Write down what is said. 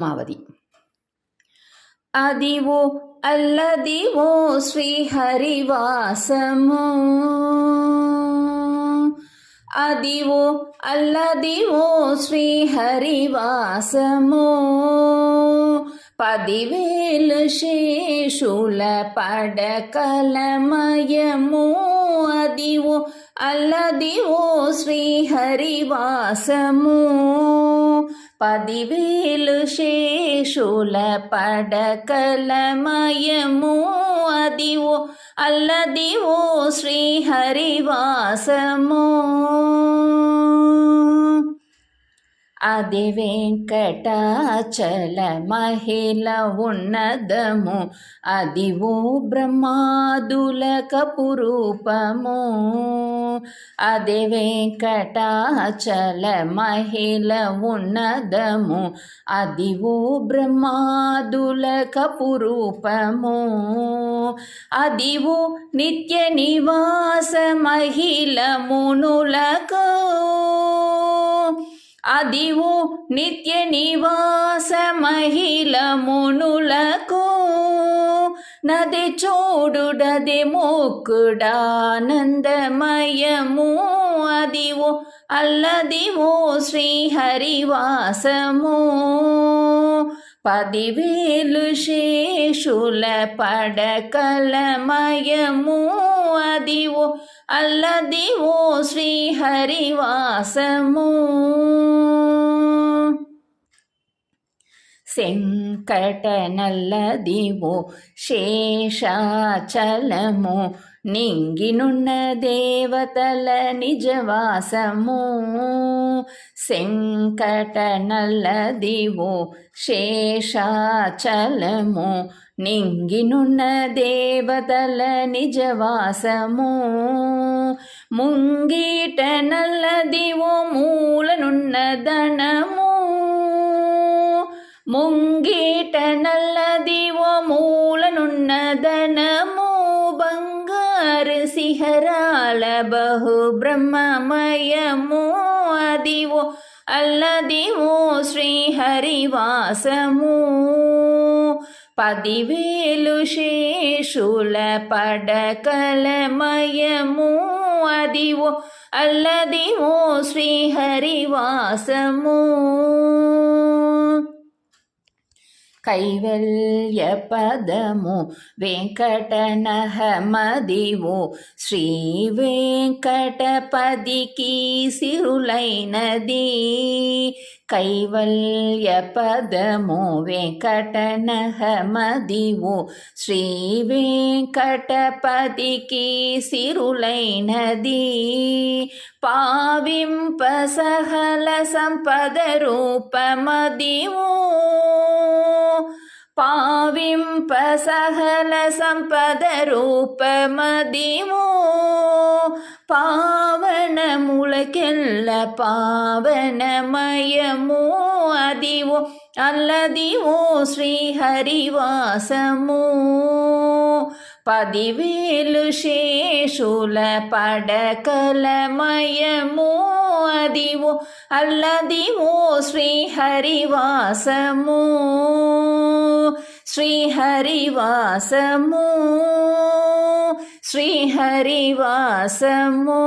మావది. అదివో అల్లదివో శ్రీహరివాసము, అదివో అల్లదివో శ్రీహరివాసము, 10,000 శేషుల పడకలమయము, అదివో అల్లదివో శ్రీహరివాసము, 10,000 శేషుల పడకలమయము, అదివో అల్లదివో శ్రీహరివాసము. అది వెంకటాచల మహిళ ఉన్నదము, అదివో బ్రహ్మాదులకపురూపము, అది వెంకటాచల మహిళ ఉన్నదము, అదివో బ్రహ్మాదులకపురూపము, అదివో నిత్య నివాస మహిళ మునులకు, అదివో నిత్య నివాస మహిళ మునులకు, నది చూడుడది మొక్కుడానందమయము, అదివో అల్లదివో శ్రీహరివాసము, 10,000 శేషుల పడకలమయము, అదివో అల్లదివో శ్రీహరివాసము. శంకటనల్లదివో శేషాచలము, నింగినున్న దేవతల నిజవాసము, శంకటనల్లదివో శేషాచలము, నింగినున్న దేవతల నిజవాసము, ముంగీట నల్లదివో మూలనున్న ధనము, ముంగీట నల్లదివో మూలనున్న ధనము, బంగారు శిఖరాల బహు బ్రహ్మమయము, అదివో అల్లదివో శ్రీహరివాసము, 10,000 శేషుల పడకలమయము, అదివో అల్లదివో శ్రీహరివాసము. కైవల్య పదము వెంకటనహమదివో, శ్రీ వెంకటపదికి సిరులైనది, కైవల్య పదము వెంకటనహమదివో, శ్రీ వెంకటపదికి సిరులైనది, పావింప సహల సంపద రూపమదివో, పావింప సహల సంపద రూపమదివో, పావనములకెల్ల పావనమయము, అదివో అల్లదివో శ్రీహరివాసము, 10,000 శేషుల పడకలమయము, అదివో అల్లదివో శ్రీహరివాసము, శ్రీహరివాసము, శ్రీహరివాసము.